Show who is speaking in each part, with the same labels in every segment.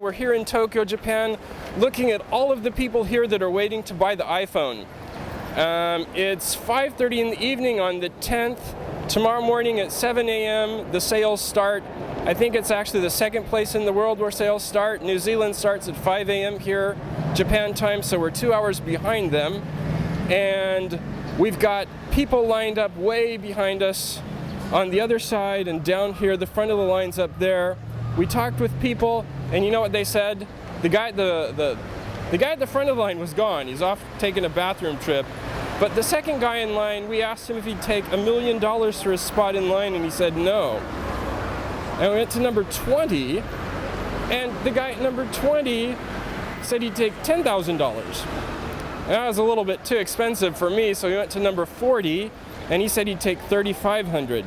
Speaker 1: We're here in Tokyo, Japan, looking at all of the people here that are waiting to buy the iPhone. It's 5:30 in the evening on the 10th. Tomorrow morning at 7 a.m. the sales start. I think it's actually the second place in the world where sales start. New Zealand starts at 5 a.m. here, Japan time, so we're 2 hours behind them. And we've got people lined up way behind us on the other side and down here, the front of the line's up there. We talked with people, and you know what they said? The guy at the front of the line was gone. He's off taking a bathroom trip. But the second guy in line, we asked him if he'd take $1 million for his spot in line, and he said no. And we went to number 20, and the guy at number 20 said he'd take $10,000. That was a little bit too expensive for me, so we went to number 40, and he said he'd take $3,500.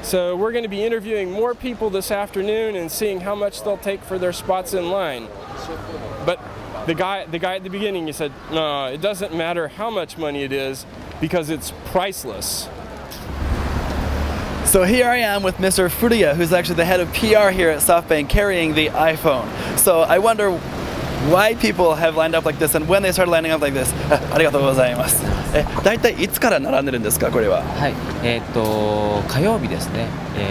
Speaker 1: So we're going to be interviewing more people this afternoon and seeing how much they'll take for their spots in line. But the guy at the beginning, he said, no, it doesn't matter how much money it is because it's priceless.
Speaker 2: So here I am with Mr. Furuya, who's actually the head of PR here at SoftBank, carrying the iPhone. So I wonder why people have lined up like this and when they started lining up like this. ありがとうございます。だいたいいつから並んでるんですか、これは？
Speaker 3: はい、火曜日ですね。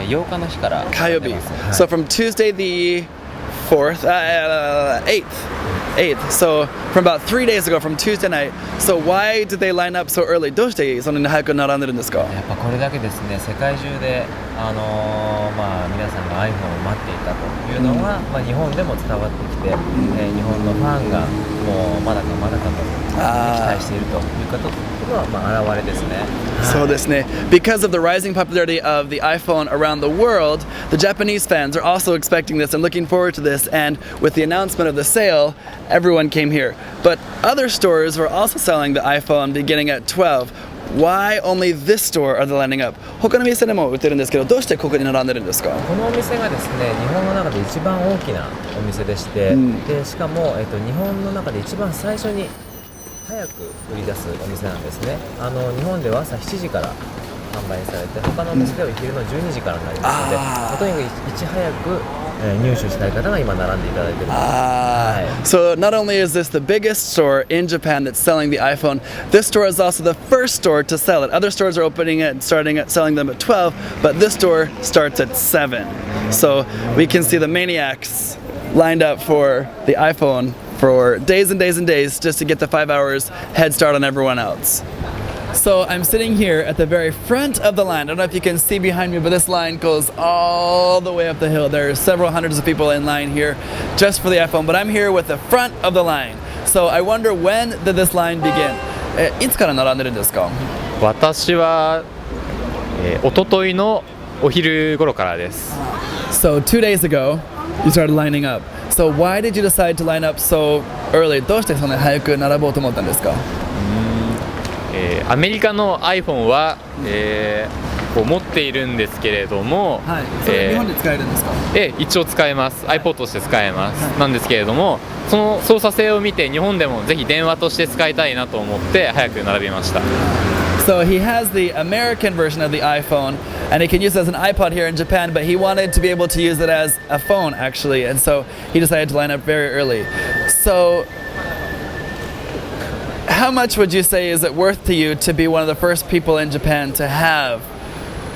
Speaker 3: 8日の日から
Speaker 2: 火曜日。So from Tuesday the 4th, 8th. So from about 3 days ago, from Tuesday night. So why did they line up so early? どうしてそんなに早く並んでるんですか？
Speaker 3: やっぱこれだけですね、世界中で皆さんが iPhone を待っていたというのが、日本でも伝わってきて、日本のファンがもうまだかまだかと期待しているということの表れですね。
Speaker 2: そうですね。Because of the rising popularity of the iPhone around the world, the Japanese fans are also expecting this and looking forward to this. And with the announcement of the sale, everyone came here. But other stores were also selling the iPhone beginning at 12. Why only this store are they lining up? 他の店でも売ってるんですけど、どうしてここに並んでるんですか？
Speaker 3: このお店がですね、日本の中で一番大きなお店でして、でしかも、日本の中で一番最初に早く売り出すお店なんですね。日本では朝7時から販売されて、他のお店では昼の12時からになりますので、とにかくいち早く入手したい方が今並んでいただいている。
Speaker 2: So not only is this the biggest store in Japan that's selling the iPhone, this store is also the first store to sell it. Other stores are opening it and starting at selling them at 12, but this store starts at 7. So we can see the maniacs lined up for the iPhone for days and days and days just to get the 5 hours head start on everyone else. So I'm sitting here at the very front of the line. I don't know if you can see behind me, but this line goes all the way up the hill. There are several hundreds of people in line here just for the iPhone, but I'm here with the front of the line. So I wonder, when did this line begin? いつから並んでるんですか？
Speaker 4: 私は、一昨日のお昼頃からです。
Speaker 2: So 2 days ago, you started lining up. So why did you decide to line up so early? どうしてそんなに早く並ぼうと思ったんですか？
Speaker 4: アメリカの iPhone は、持っているんですけれども、
Speaker 2: はい、それ日本で使えるんですか？
Speaker 4: 一応使えます。iPod として使えます、なんですけれども、その操作性を見て日本でもぜひ電話として使いたいなと思って早く並びました。
Speaker 2: So he has the American version of the iPhone, and he can use it as an iPod here in Japan, but he wanted to be able to use it as a phone, actually, and so he decided to line up very early. So how much would you say is it worth to you to be one of the first people in Japan to have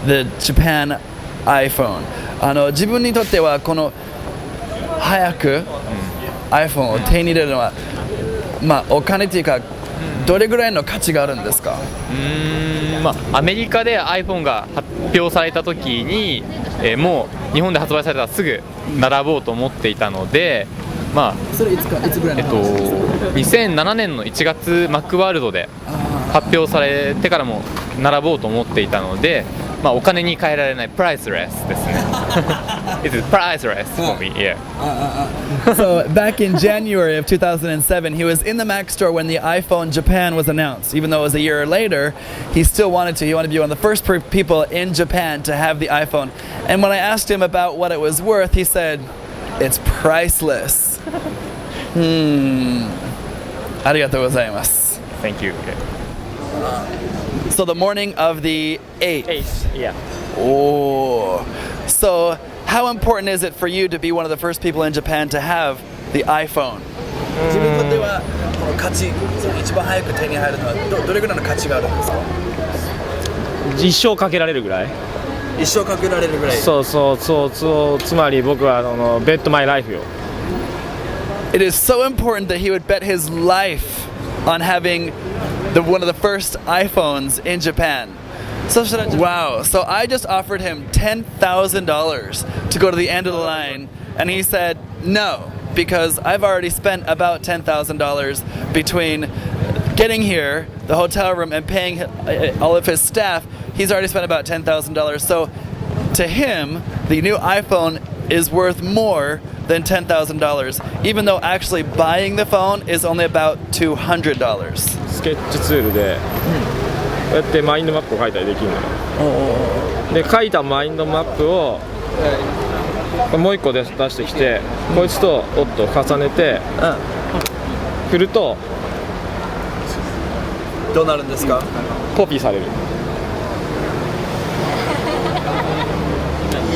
Speaker 2: the Japan iPhone? 自分にとってはこの早く iPhone を手に入れるのは、お金というかどれぐらいの価値があるんですか？
Speaker 4: アメリカで iPhone が発表された時に、もう日本で発売されたらすぐ並ぼうと思っていたので、
Speaker 2: それいつぐらいの話ですか
Speaker 4: ？2007年の1月マックワールドで発表されてからも並ぼうと思っていたので、お金に換えられないプライスレスですね。It's priceless for me, yeah.
Speaker 2: So back in January of 2007, he was in the Mac store when the iPhone Japan was announced. Even though it was a year later, he still wanted to. He wanted to be one of the first people in Japan to have the iPhone. And when I asked him about what it was worth, he said, "It's priceless." ありがとうございます。
Speaker 4: Thank you.
Speaker 2: So the morning of the 8th.
Speaker 4: 8th, yeah.
Speaker 2: Oh, so how important is it for you to be one of the first people in Japan to have the iPhone? 自分にとってはこの価値、一番早く手に入るのはどれぐらいの価値があるんですか？
Speaker 5: 一生かけられるぐらい。
Speaker 2: 一生かけられるぐらい。
Speaker 5: そうつまり僕はbet my life よ。
Speaker 2: It is so important that he would bet his life on having one of the first iPhones in Japan. Wow, so I just offered him $10,000 to go to the end of the line, and he said no, because I've already spent about $10,000 between getting here, the hotel room, and paying all of his staff. He's already spent about $10,000. So to him, the new iPhone is worth more than $10,000, even though actually buying the phone is only about $200.
Speaker 5: スケッチツールで、こうやってマインドマップを書いたりできるのよ。で書いたマインドマップをもう一個出してきて、こいつと重ねて振ると
Speaker 2: どうなるんですか？
Speaker 5: コピーされる。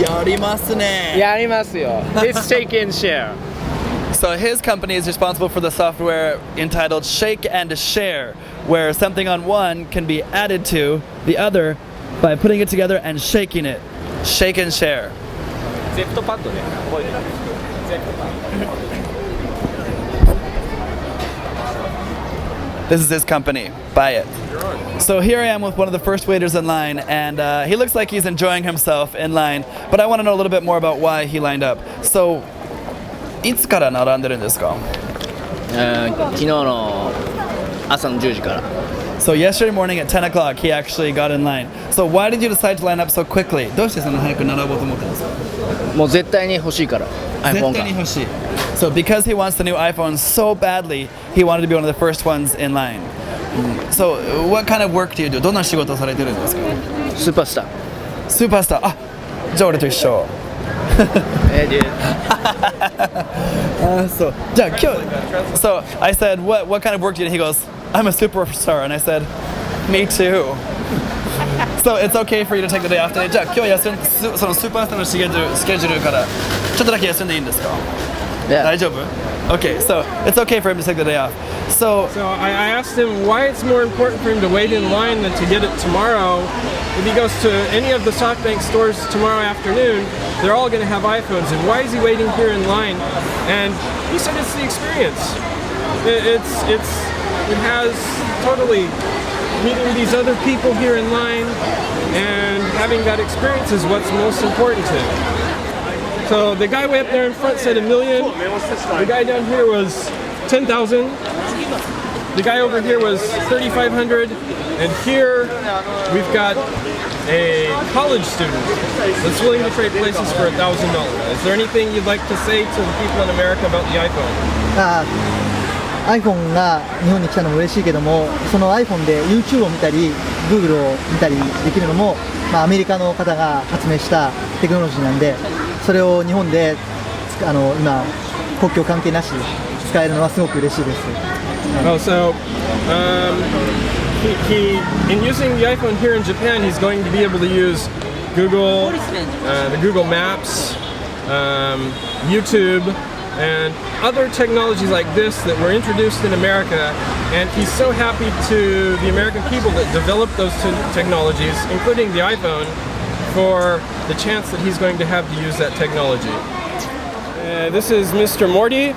Speaker 2: やりますね。
Speaker 5: やりますよ。It's shake and share.
Speaker 2: So his company is responsible for the software entitled Shake and Share, where something on one can be added to the other by putting it together and shaking it. Shake and share.
Speaker 5: ゼットパッドね。覚えてる。ゼットパッド。
Speaker 2: This is his company. Buy it. So here I am with one of the first waiters in line, and he looks like he's enjoying himself in line, but I want to know a little bit more about why he lined up. So, いつから並んでるんですか？
Speaker 6: 昨日の朝の10時から。
Speaker 2: So yesterday morning at 10 o'clock, he actually got in line. So why did you decide to line up so quickly? どうしてそんな早く並ぼうと思ったんですか？
Speaker 6: もう絶対に欲しいから iPhone が。
Speaker 2: So because he wants the new iPhone so badly, he wanted to be one of the first ones in line. So what kind of work do you do? どんな仕事をされてるんですか？
Speaker 6: スーパースター。
Speaker 2: スーパースター。あ、じゃあ俺と一緒。So, じゃあ今日 So I said, what kind of work do you do? He goes, I'm a superstar. And I said, me too. So it's okay for you to take the day off today. じゃあ今日休んそのスーパースターのスケジュールからちょっとだけ休んでいいんですか？ 大丈夫？ Okay, so it's okay for him to take the day off. So
Speaker 1: I asked him why it's more important for him to wait in line than to get it tomorrow. If he goes to any of the SoftBank stores tomorrow afternoon, they're all going to have iPhones. And why is he waiting here in line? And he said it's the experience. It has totally meeting these other people here in line and having that experience is what's most important to him. So the guy way up there in front said 1 million. The guy down here was 10,000. The guy over here was 3,500. And here we've got a college student that's willing to trade places for $1,000. Is there anything you'd like to say to the people in America about the iPhone?
Speaker 7: iPhone が日本に来たのも嬉しいけども、その iPhone で YouTube を見たり Google を見たりできるのも、アメリカの方が発明したテクノロジーなんで、それを日本で今国境関係なし使えるのはすごく嬉しいです。
Speaker 1: Oh, so he in using the iPhone here in Japan, he's going to be able to use Google, the Google Maps, YouTube, and other technologies like this that were introduced in America. And he's so happy to the American people that developed those technologies, including the iPhone, for the chance that he's going to have to use that technology. This is Mr. Morty.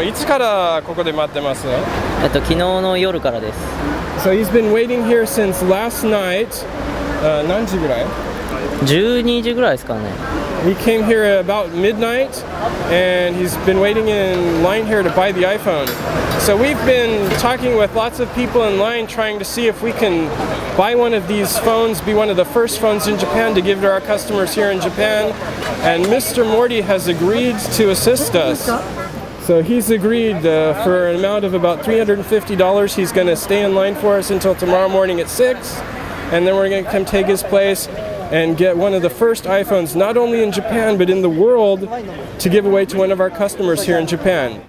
Speaker 1: いつからここで待ってます？
Speaker 6: 昨日の夜からです。
Speaker 1: So he's been waiting here since last night. 何時ぐらい
Speaker 6: 12時ぐらいですかね。
Speaker 1: He came here about midnight, and he's been waiting in line here to buy the iPhone. So we've been talking with lots of people in line, trying to see if we can buy one of these phones, be one of the first phones in Japan to give to our customers here in Japan. And Mr. Morty has agreed to assist us. So he's agreed for an amount of about $350. He's going to stay in line for us until tomorrow morning at 6, and then we're going to come take his place and get one of the first iPhones, not only in Japan but in the world, to give away to one of our customers here in Japan.